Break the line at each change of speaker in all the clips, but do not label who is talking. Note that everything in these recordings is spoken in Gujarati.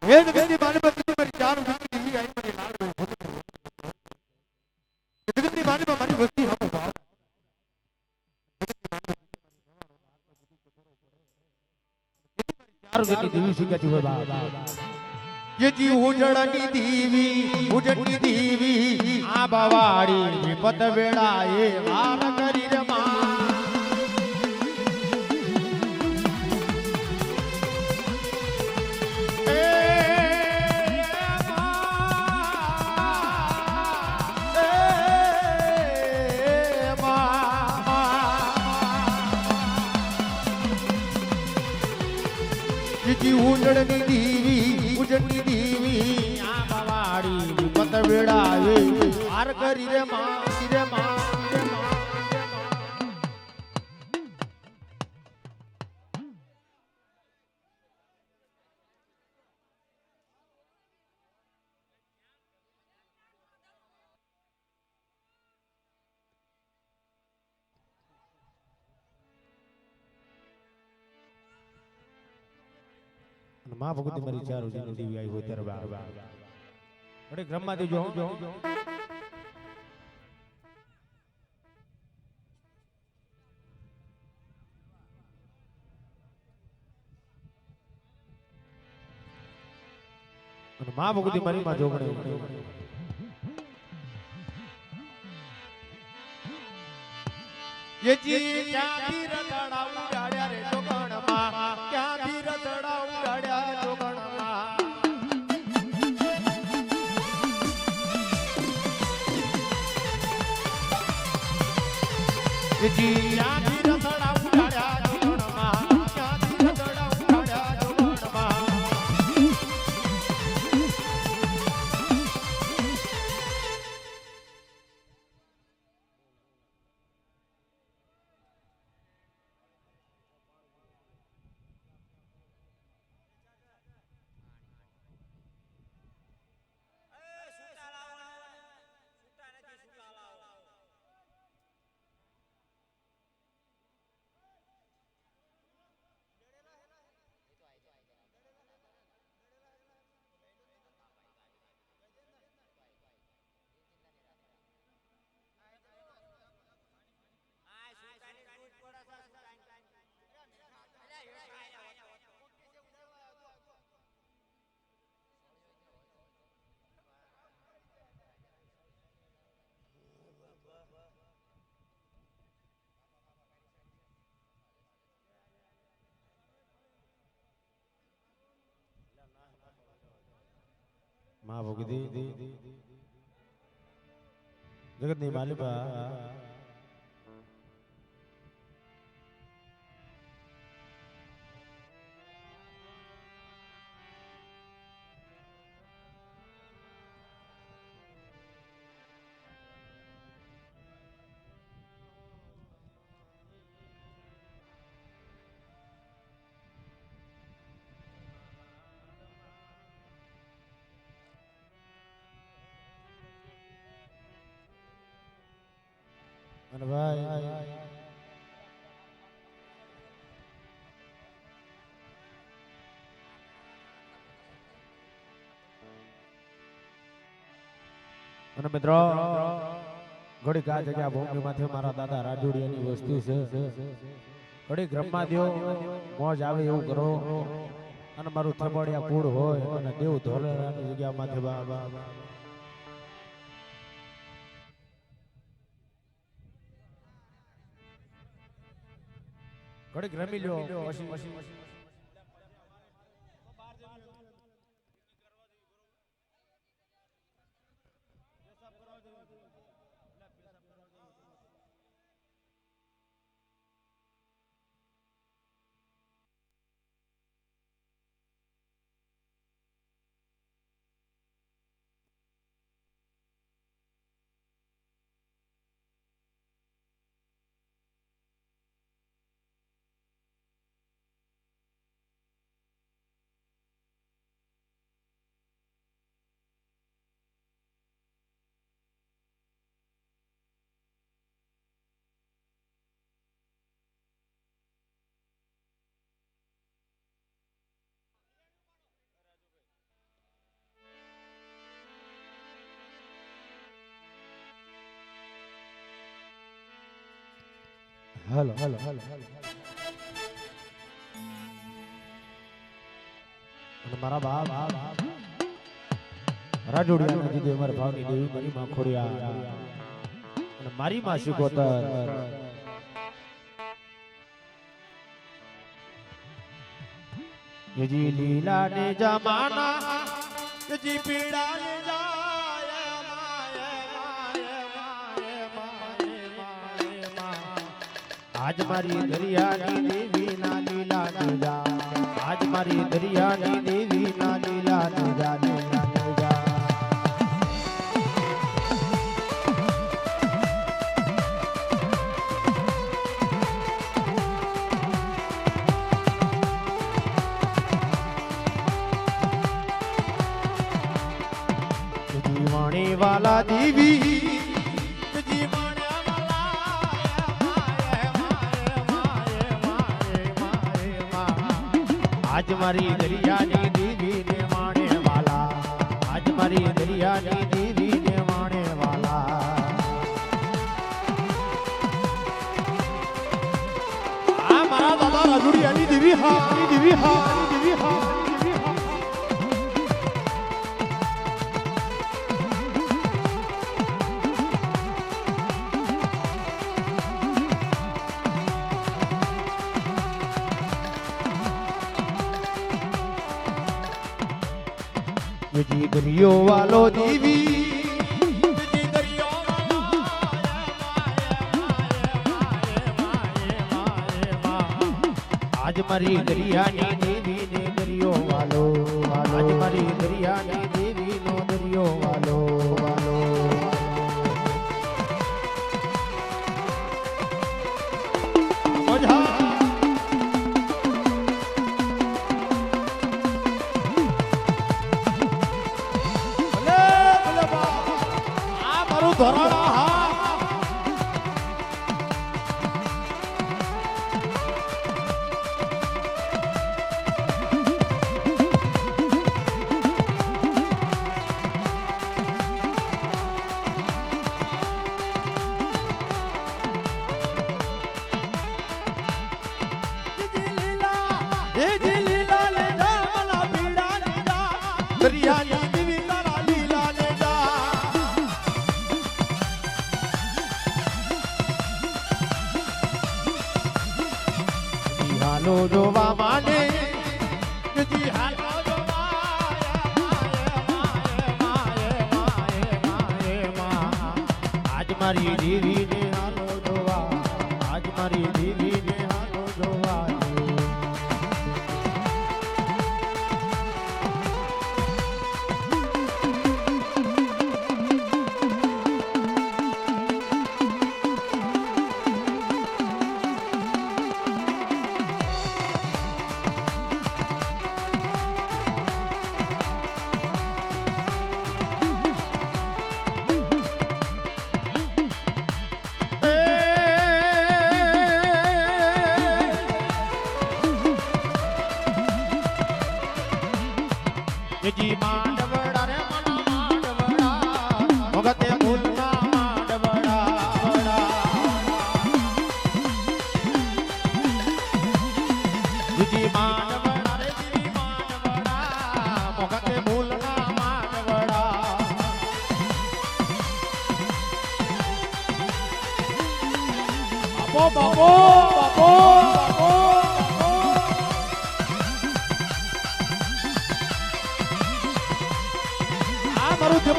વેદ વેદી માનવતી મારી ચાર ઉઠી ઈ આઈ મારી લાડ હોતો જગતની માનવ મારી વસ્તી હમો ભાવ ચાર જેટલી દેવી શીખાતી હોય બાબા યજી ઉજળની દેવી આ બવાડી વિપત વેળાએ વાર કરી રે માં ઉજળની દેવી આ બવાડી વિપત વેળાએ વાર કરી રે માં રે માં માં ભગવતી મારી ચાર ઉજળની દેવી આવી હોય ત્યારે બાબા અરે બ્રહ્મા દેવ જો માં ભગવતી મારી માં જોગણે યજી ક્યાંથી રતડા ઉડાડ્યા રે જોગણમાં ક્યાંથી રતડા ઉડાડ્યા જોગણમાં યજી ક્યાંથી રતડા ઉડાડ્યા જોગણમાં ક્યાંથી રતડા ઉડાડ્યા જોગણમાં માં ભગવતી જગતની માલિકા અને ભાઈ અને મિત્રો ઘડીક આ જગ્યા ભૂમિ માંથી મારા દાદા રાજુડિયાની વસ્તુ છે ઘડીક બ્રહ્મા દેવ મોજ આવે એવું કરો અને મારું થબડિયા કુળ હોય અને દેવ ધોલેરાની જગ્યા માંથી બાબા ઘડીક રમી લ્યો હાલો હાલો હાલો અને મારા બાપ રાજોડિયાના જીદે અમારા ભાવની દેવી મારી માં ખોડિયા અને મારી માં શીખોતર યજી લીલા ને જમાના યજી પીડા ને જાય આજ મારી દરિયાની દેવી ના લીલા ને જા આજ મારી દરિયાની દેવી ના લીલા ને જા લીલા ને જા जीवाने वाला देवी जीवाने वाला आज मारी दरियानी देवी ने माने वाला आज मारी दरियानी देवी ने माने वाला आ मारा दादा राजुड़ियानी देवी हा देवी हा देवी हा जी दरियो वालो देवी जी दरियो वालो आज मारी दरियानी देवी ने दरियो वालो आज मारी दरियानी देवी नो दरियो वालो वालो मजा ધરાડા હા દરિયાની દેવી તારા લીલા ને જા હાલો જોવા માને જી હાલો આજ મારી દેવી ને હાલો જોવા આજ મારી દેવી ને હાલો જોવા જી માંડવડા રે મના માંડવડા ભગતે ભૂલના માંડવડા જી માંડવડા રે જી માંડવડા ભગતે ભૂલના માંડવડા બાપો બાપો બાપો મારું જય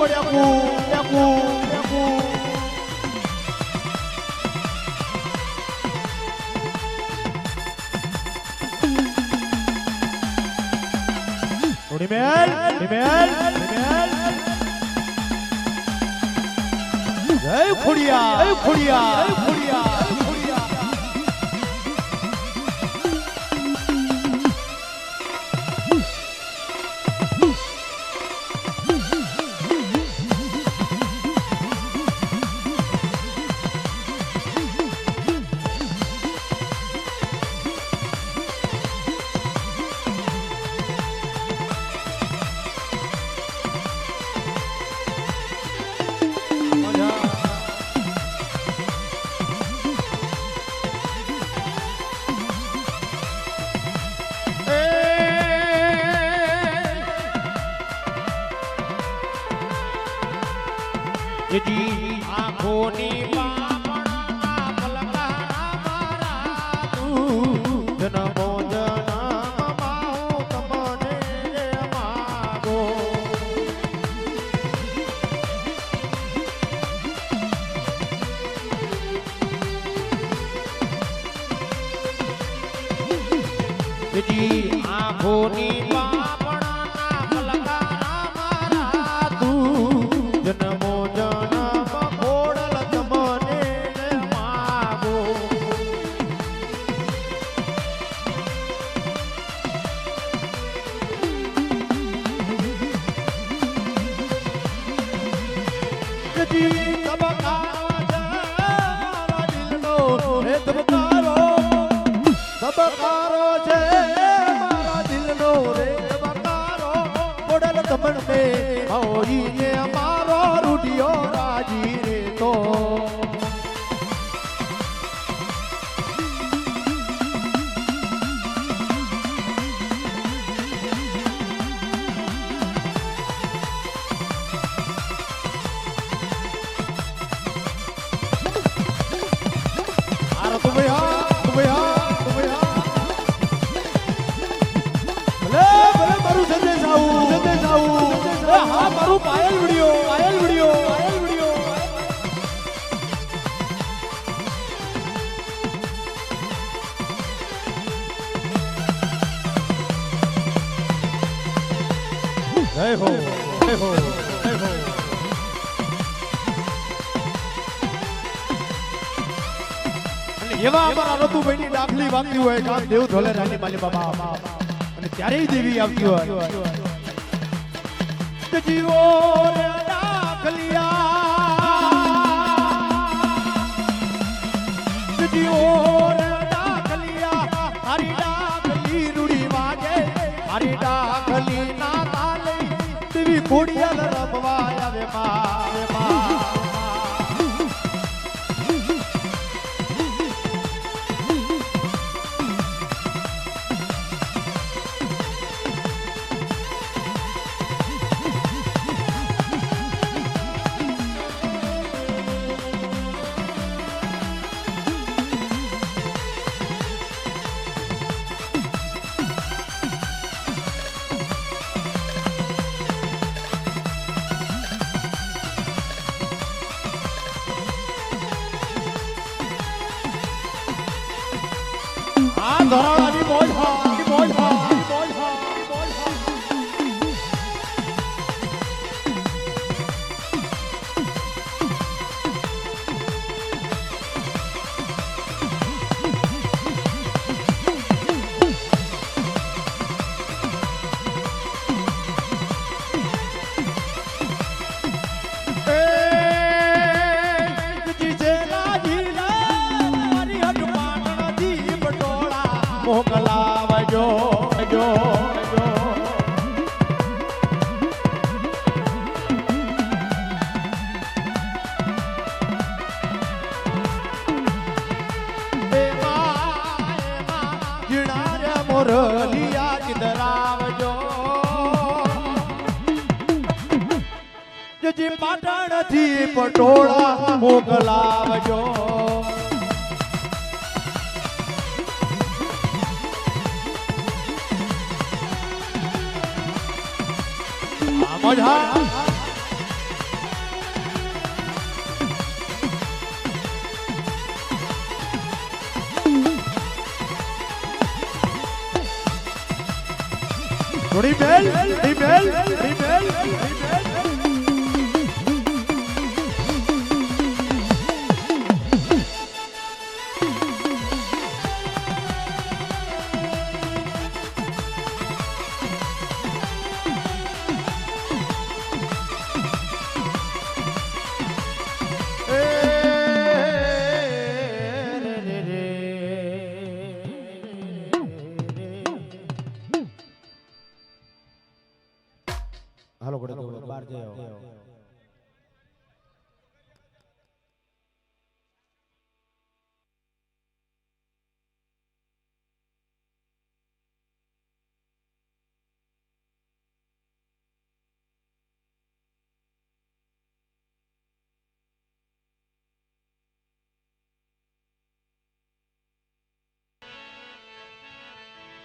ખોડિયા જય ખોડિયા જય ખોડિયા આંખોની પાપણના પલકારા મારા તું જન્મો જન્મમાં હું તમને માગો આંખોની પાપણના પલકારા મારા તું જન્મો જન્મ ખોડલ તમને માગો તબકારો છે મારા દિલનો રે તબકારો ખોડલ તમને હોઈને અમારો રૂડિયો રાજી રે તો Payal video Payal video Payal video જય હો જય હો જય હો અને એવા અમારા રતુભાઈની ડાકલી વાગતી હોય કામ દેવ ધોલે રાની માલી બાબા અને ત્યારે દેવી આવતી હોય જીવો રે ડાકલિયા જીવો રે ડાકલિયા હારી ડાકલી રૂડી વાગે હારી ડાકલી ના તાલે દેવી ખોડિયાલ રમવા આવે માં ધરાની મોજ હા મોજ હા મોજ હા મોજ હા મોકલાવજો જો મોરલિયા કિધરાવજો જે પાટણ થી પટોળા મોકલાવજો મજા થોડી બેલ થોડી બેલ થોડી બેલ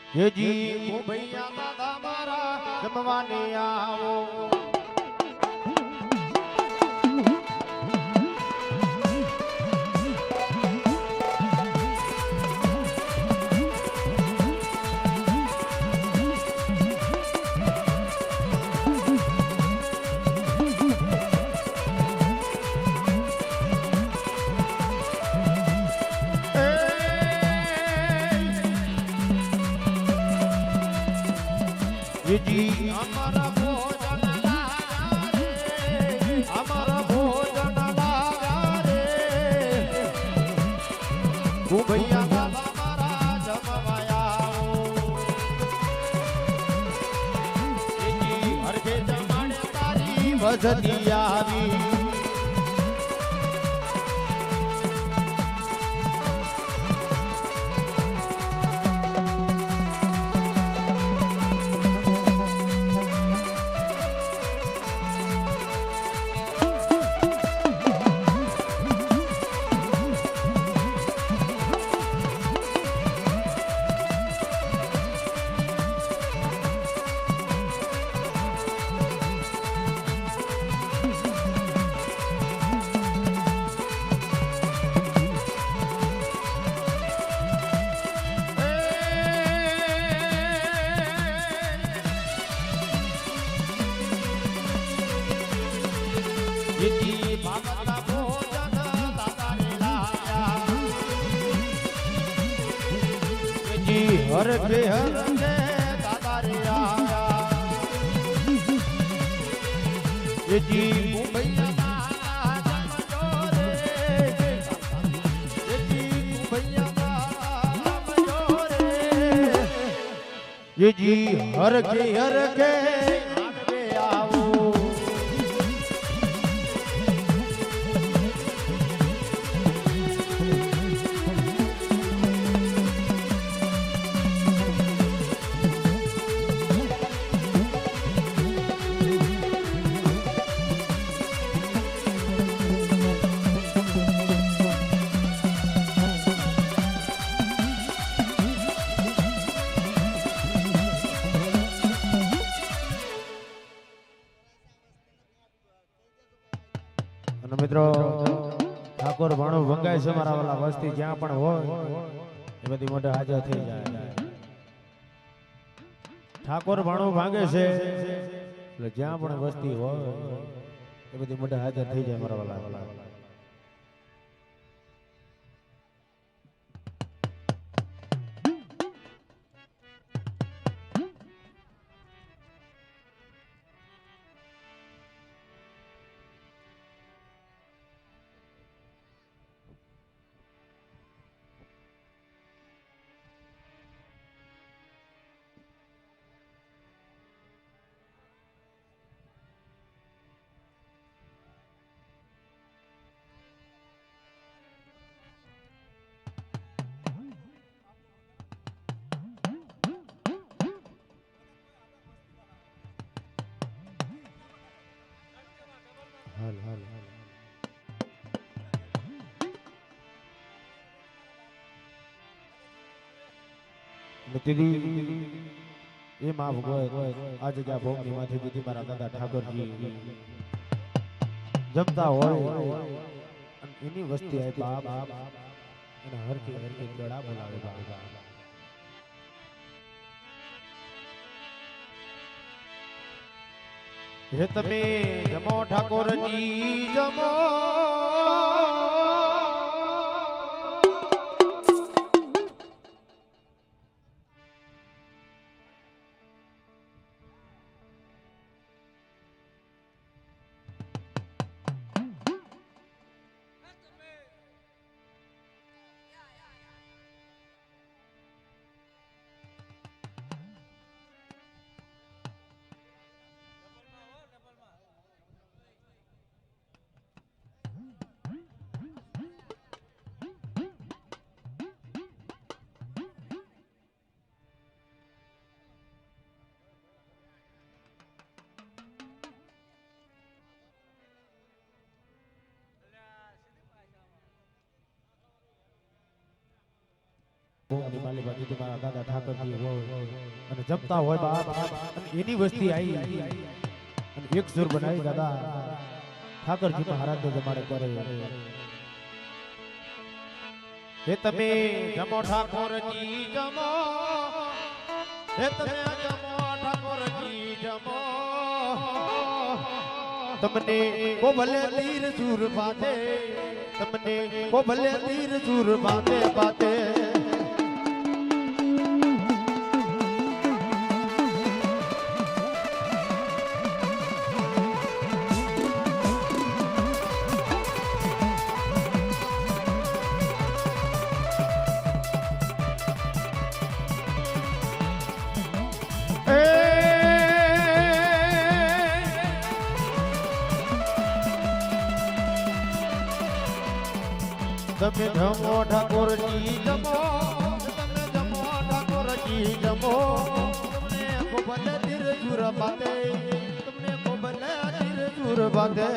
હેજી ભૈયા દાદા મારા જમવાને આવો જી અમારા ભોજન લાગ્યા રે અમારા ભોજન લાગ્યા રે હું ભૈયા દાદા મારા જમવાયા જી હરખે જમાડે તારી વજતી આવી हर के दादा रे आया ये जी मुंबईया जमजो रे ये जी मुंबईया जमजो रे ये जी हर के आगे आओ મિત્રો ઠાકોર ભાણું ભંગાય છે મારા વાલા વસ્તી જ્યાં પણ હોય એ બધી મોઢે હાજર થઈ જાય ઠાકોર ભાણું ભાંગે છે એટલે જ્યાં પણ વસ્તી હોય એ બધી મોઢે હાજર થઈ જાય મારા વાલા એ માં ભગવાન આ જગ્યા ભોગની માંથી દીધી મારા દાદા ઠાકોરજી જમતા હોય એની વસ્તી આય બાપ અને હરકી ગળા બોલાવે બાપ હે તમે જમો ઠાકોરજી જમો ભૂમની માલી બાજુ મારા દાદા ઠાકરજી હોય અને જમતા હોય બાપ એની વસ્તી આવી અને એક સુર બનાવી દાદા ઠાકરજી મહારાજ ને જમાડે કરે હે તમે જમો ઠાકોરજી જમો હે તમે જમો ઠાકોરજી જમો તમને કો ભલે તીર સુર બાતે તમને કો ભલે તીર સુર બાતે બાતે તમે જમો ઠાકોરજી જમો તમે જમો ઠાકોરજી જમો તમને કોબલે તીર જુર બાતે તમને કોબલે તીર જુર બાતે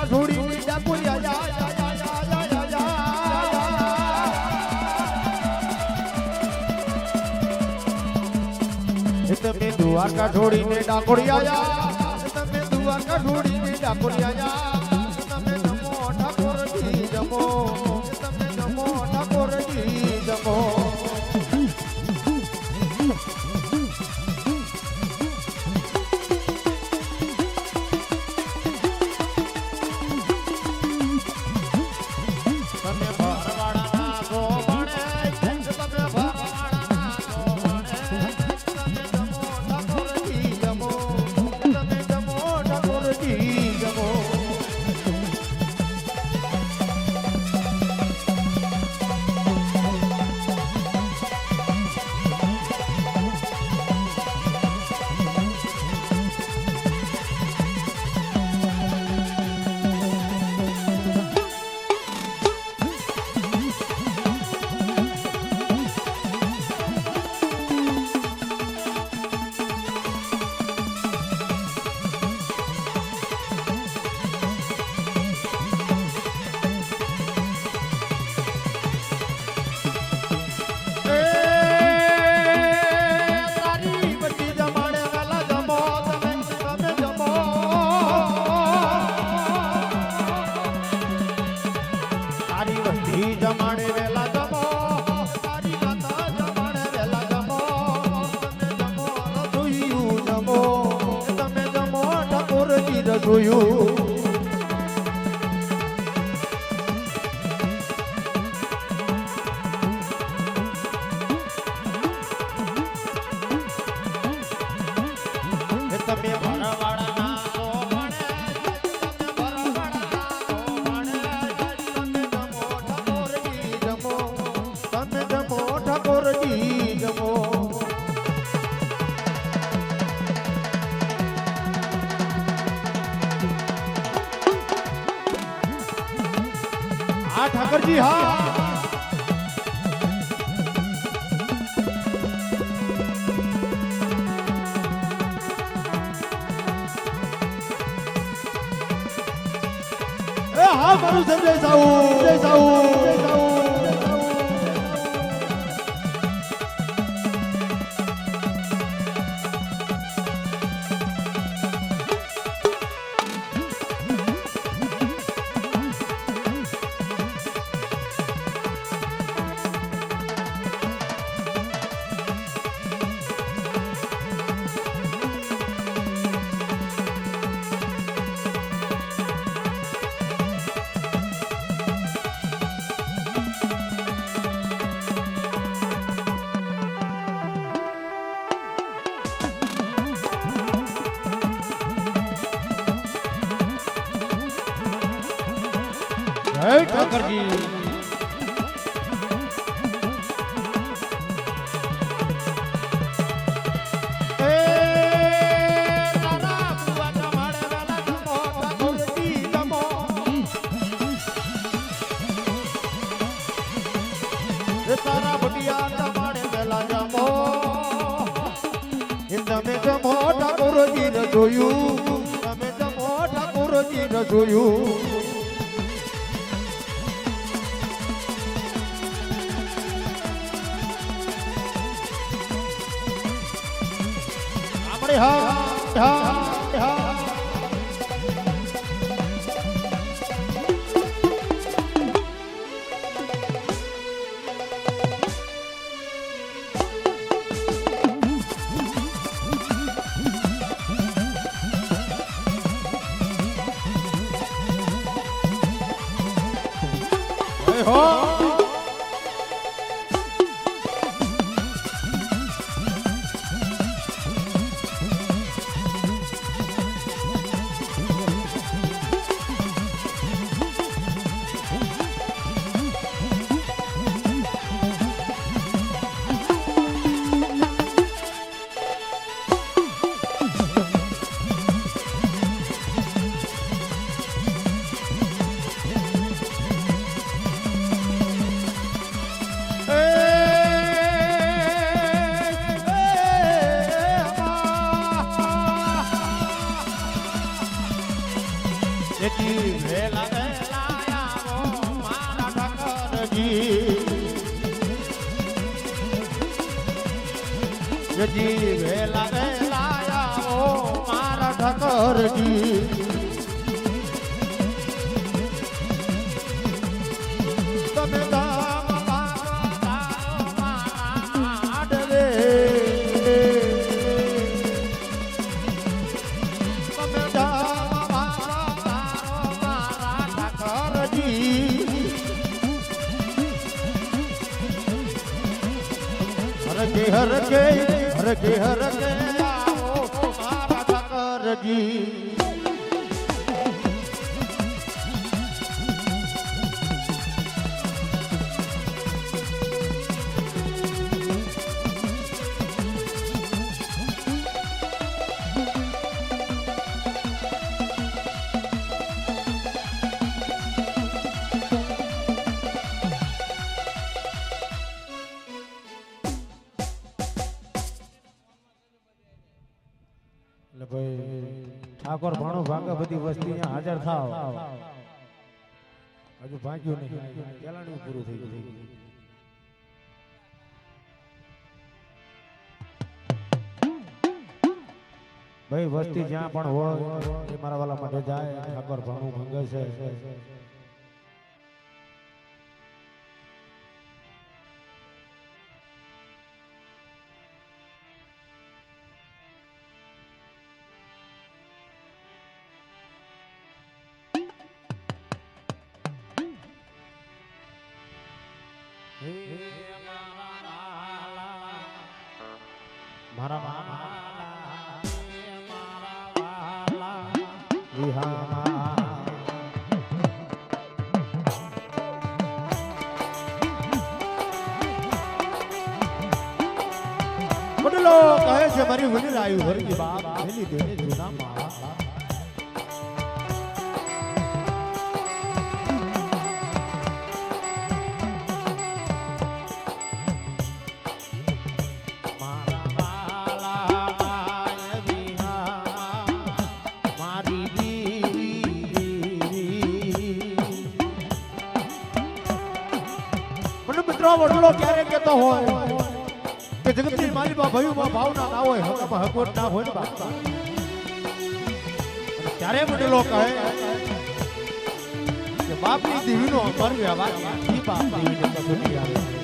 છોડી દીધા પુરિયા તમે દ્વારકા છોડીને ડાકોરી આયા તમે દ્વારકા છોડીને ડાકોરી આયા તમે જમો ઠાકોરજી જમો તમે જમો ઠાકોરજી જમો જમાડે વેલા જમો તારી માતા જમાડે વેલા જમો તમે જમો રસોઈયું જમો તમે જમો ઠાકોરજી રસોઈયું તમે ભરવાડા ઠાકરજી હા હા મારું સંજય સાહુ જય સાહુ જય ઠાકરજી
તારા બટિયા તમારે પેલા જમો તમે જમો ઠાકોરજી રજોયું તમે જમો ઠાકોરજી રજોયું આપણે હા જી વેલા વેલા આવો મારા ઠાકરજી તમે ગામ આડવે તમે ગામ મારા ઠાકરજી હર કે આવો મારા ઠાકરજી
ઠાકોર ભાણો ભાંગા બધી વસ્તી અહીંયા હાજર થાવ હજુ ભાગ્યું નહીં પેલાનું પૂરું થઈ ગયું ભાઈ વસ્તી જ્યાં પણ હોય એ મારા વાલા માટે જાય ઠાકોર ભાણું ભાંગે છે મારા
વડલો કહે છે મારી વડીલ આવ્યું વરકી બાપ વેલી દેને જૂના માળા વડલો ક્યારે કેતો હોય કે જગતની માલિકા ભયુમાં ભાવના ના હોય હકમાં હકવટ ના હોય ને બાપા ત્યારે વડલો કહે કે બાપની દીવીનો પરવ્યા વાત ઈ બાપ દીવીને કસોટી આવે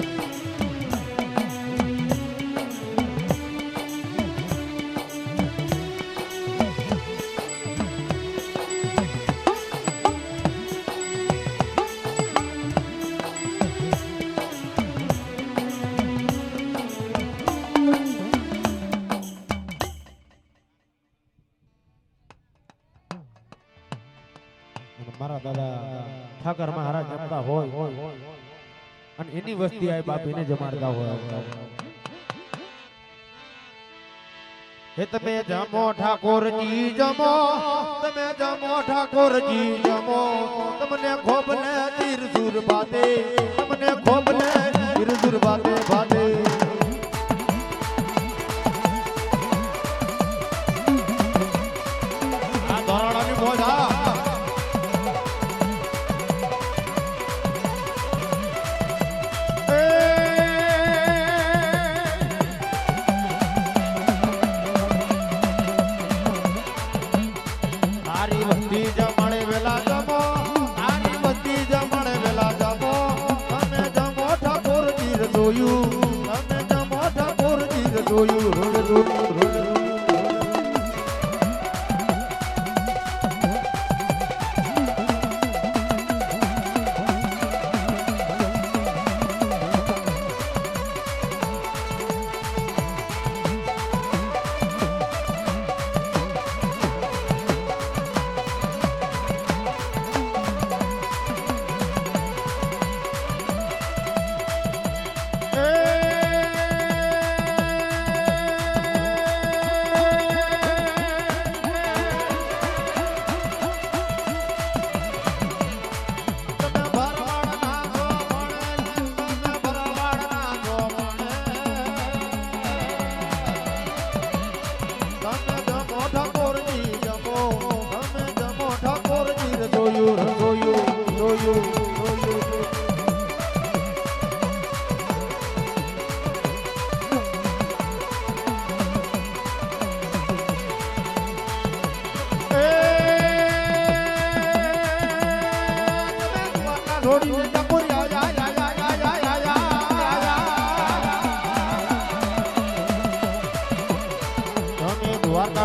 મારા દાદા ઠાકર મહારાજ જમતા હોય અને એની વસ્તી આય બાપ એને જમાડતા હોય
હે તમે જમો ઠાકોરજી જમો તમે જમો ઠાકોરજી જમો તમને ખોબલે તીર સુર બાતે તમને ખોબલે તીરધુર ભાતે ભાતે આ ધોરાડાની મોજ આ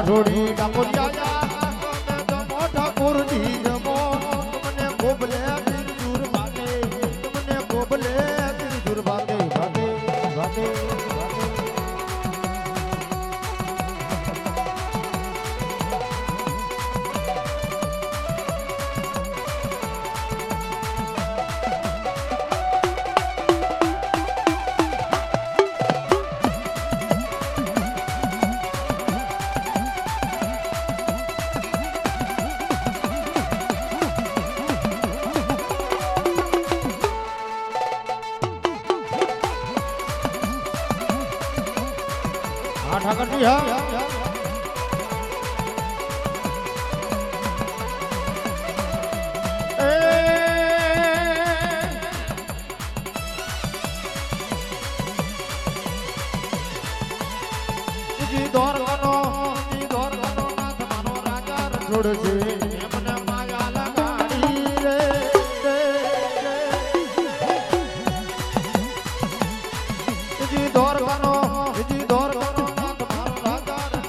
ઢોળી ડાકોરિયા મોટા કોરજી જમો મને ગોબલે તિરજુર ભાતે મને ગોબલે તિરજુર ભાતે ભાતે ભાતે ઠાકરજી હા દોર ગનો નાથ માનો રાજા રણછોડ છે મને માયા લગાડી રે દોર ગનો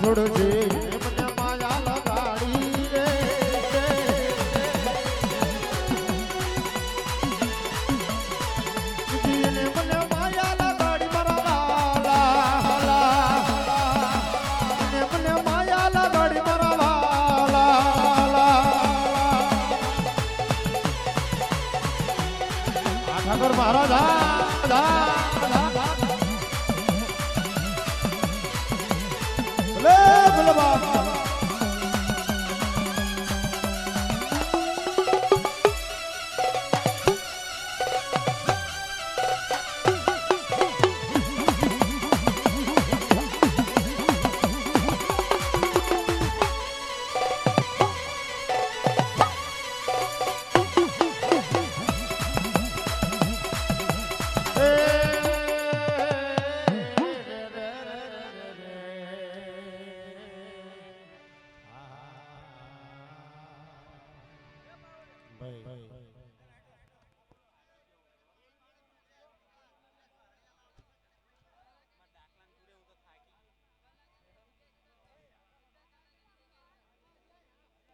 છોડજે મને માયા લગાડી રે જીને મને માયા લગાડી મારા વાલા મને માયા લગાડી મારા વાલા ઠાકર મહારાજ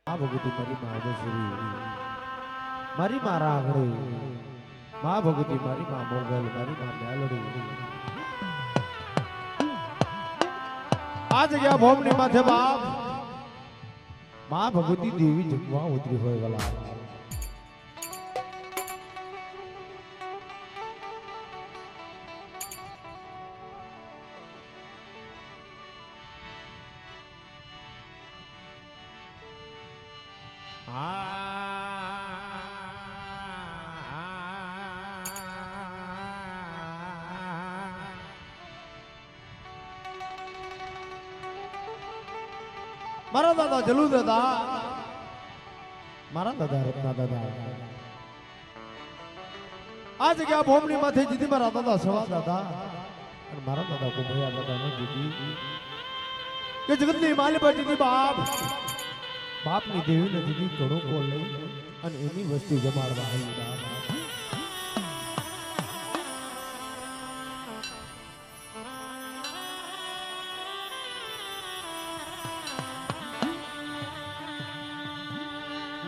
આ ભગવતી મારી માં બસરી મારી માં રાગડી માં ભગવતી મારી માં મોગલ મારી માં મેલડી આ જગ્યા ભોમની માથે બાપ માં ભગવતી દેવી જમવા ઉતરી હોય ગલા મારા દાદા જલુ દાદા, મારા દાદા રત્ના દાદા, આ જગ્યા ભોમની માથે જીતી મારા દાદા સવા દાદા અને મારા દાદા કુંભયા દાદા ને જીતી કે જગતની માલી પર જીતી બાપ, બાપની દેવી ને જીતી ઘણું કોલ લઈ અને એની વસ્તી જમાડવા આવી બાપ.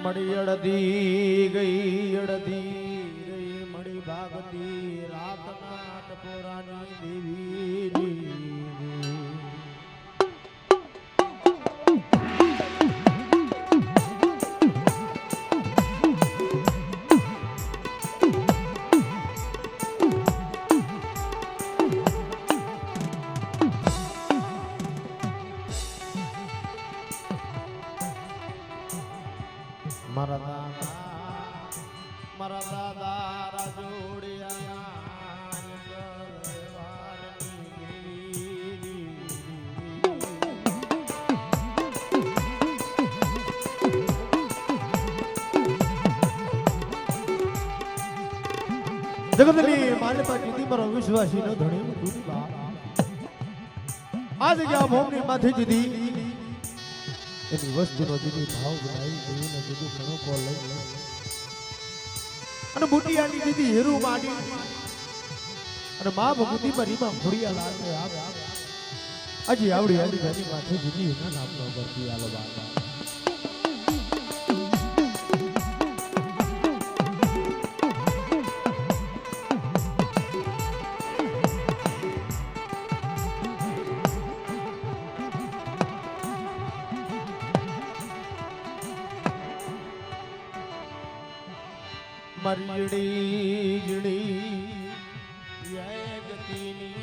મળી અડધી ગઈ અડધી ગઈ મળી ભાગતી રાતના ટપોરાની દેવી. મારા દાદા જગતની માન્યતા કીધી મારો વિશ્વાસી નો ધણી મોટું બાપ. આ જગ્યા ભોમની માથે જીધી એની વસ્તુનો જીધી ભાવ બનાવી દેવીને જીધી ઘણો કોલ લઈ અને બુટિયાની દીદી હેરુ માડી અને મા ભગવતી મરીમાં ખોડિયા લાગે આપ હજી આવડી આવડી ઘરની માથે જીધી એના નામનો કરતી આલો બાબા. મરડી જડી ગતિની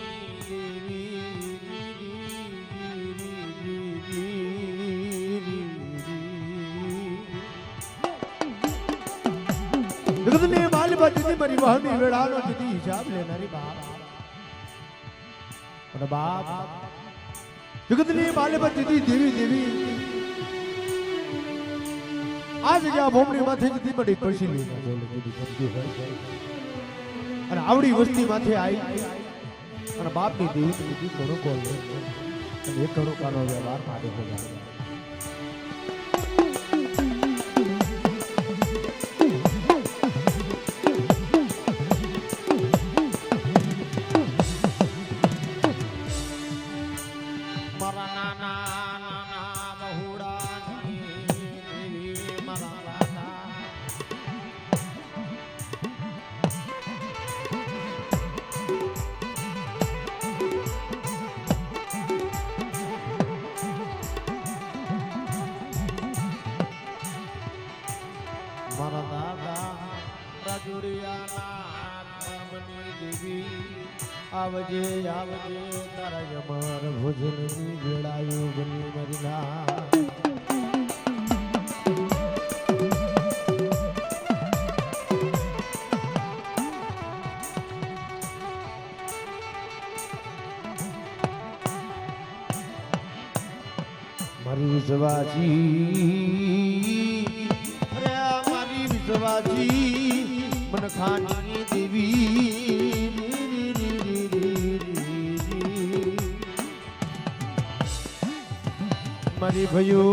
જગતની માલિકા દીદી મારી વહમી વેળાનો દીદી હિસાબ લેનારી બાપ અને બાપ જગતની માલિકા દીદી દેવી દેવી આ જગ્યા ભોમની માથે જતી મળી પછી લઈને બોલે દીધી અને આવડી વસ્તી માથે આવી અને બાપની દેવી દીધી ઘણો કોલ અને એક ઘણો કાનો વ્યવહાર માટે હોય. મારા દાદા રાજુડિયાના દેવી આવજે આવજે તારા યમર ભોજનની વેળાયું બની મરીના. મારી વિશ્વાસી મારી વિશ્વાસી મન ખાની દેવી મારી ભયો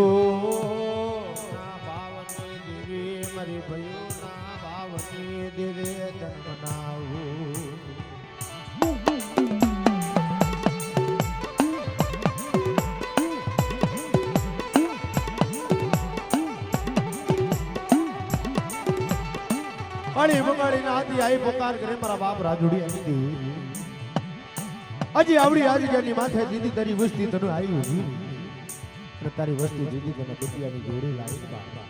ના ભાવની દેવી મારી ભયો ના ભાવની દેવે તન બનાવું. પાણી બગાડીને આથી આઈ પોકાર કરે મારા બાપ રાજુડિયા દીધી હજી આવડી આજની માથે દીદી તારી વસ્તી તને આવી ઉભી અને તારી વસ્તી દીદી તને બુટિયાની જોડી લાવી બાપા.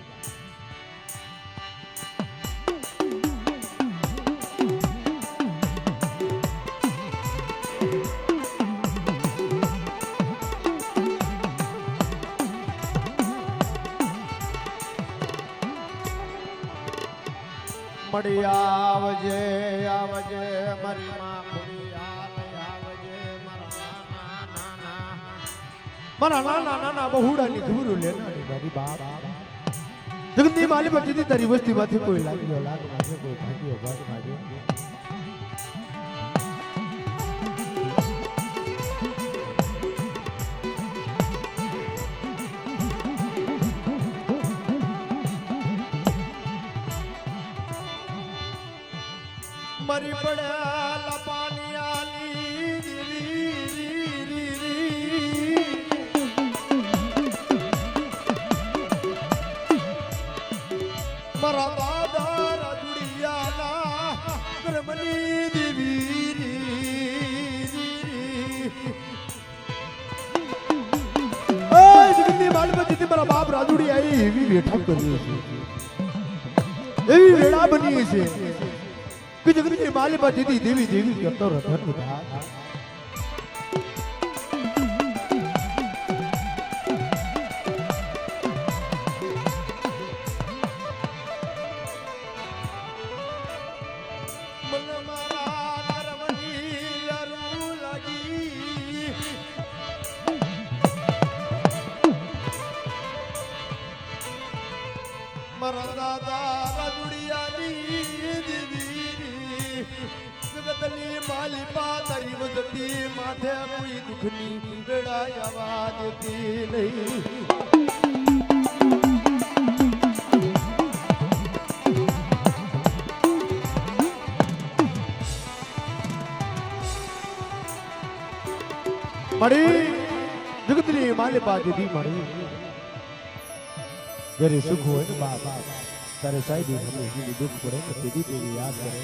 મળી આવજે આવજે મારી માં ખોડિયાલ આવજે મારા નાના મારા નાના નાના બહુડાની ખબર લેનારી મારી બાપ જગતની માલી પર જીતી તારી વસ્તીમાંથી કોઈ લાગ્યો લાગ માગે કોઈ ભાગ્યો ભાગ માગે મરી પડ્યા પાણી મારા દાદા રાજુડિયાના કર્મની દેવી જગતની માલપતિથી મારા બાપ રાજુડિયાએ એવી વેઠા કરી છે એવી વેળા બની છે કે જગતની માલપતિથી દેવી દેવી કરતો રથન બધા મારા દાદા રાજુડિયાની દેવી જગતની માલી પાતરી વજતી માથે કોઈ દુઃખની વેળા આવા દેતી નહીં મળી જગતની માલી પાતરી મળી જ્યારે સુખ હોય ને બાપ તારે સાહેબી હંમેશા દુઃખ પડે ને તેથી તેવી યાદ કરે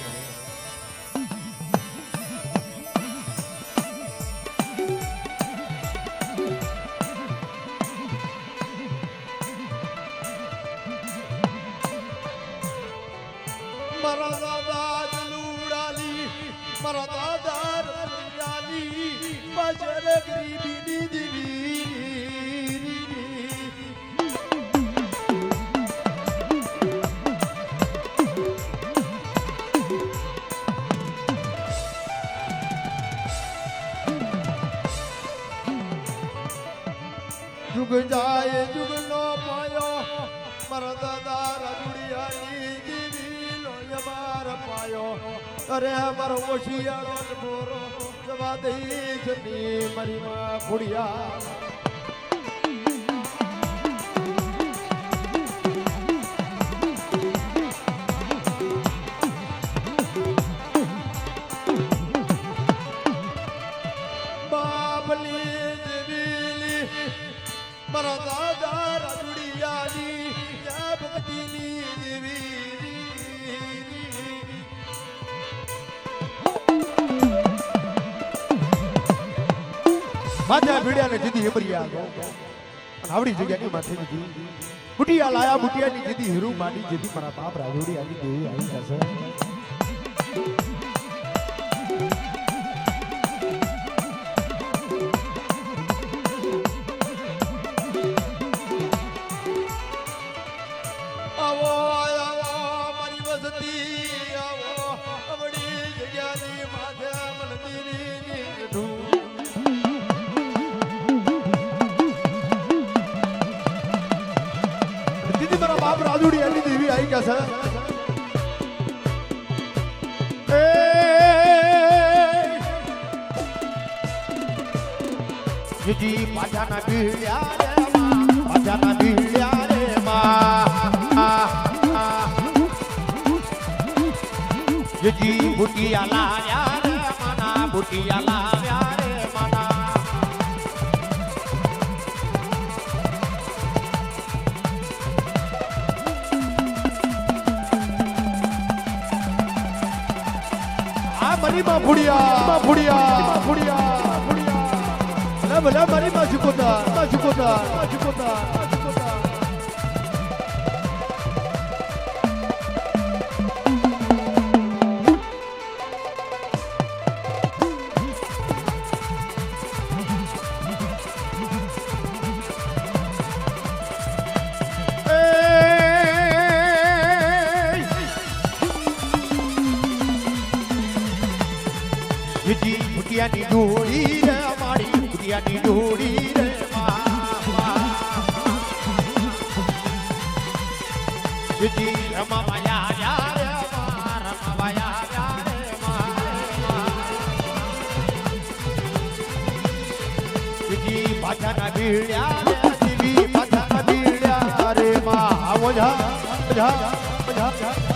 મારા દાદા જલુડાલી મારા દાદા રતિયાલી બજર ગરીબીની દેવી जुग जाए जुग नो पायो मारा दादा राजुड़ियानी देवी लो यमार पायो अरे हमार ओशियाड़ो बोरो जवा दई जनी मरी मां खुड़िया મારા દાદા રાજુડિયાની યા ભક્તિની દેવી માથે ભીડ્યાને જીધી હેમરિયા આવડી જગ્યાની માથે જીધી બુટિયા લાયા બુટિયાની જીધી હીરું માની જીધી મારા બાપ રાજુડિયાની દેવી આવી જશે બાપ રાજુડિયાની દેવી આવી ગયા છે જી પાછાના ભીડ્યા રે માં પાછાના ભીડ્યા રે માં જી બુટિયા લાયા રે માના બુટિયા લાયા રે માના મરીમાં ફુડિયા ફુડિયા ફુડિયા ફુડિયા ભલે મરીમાં ઝુકોતા ઝુકોતા ઝુકોતા ઝુકોતા ભુટિયાની જોડી રે મારી ટીટિયાની જોડી રે જી રમા માયા યા રે રમા માયા યા રે જી પાછાના ભીડ્યા રે જી પાછાના ભીડ્યા રે માં આવો જા જા જા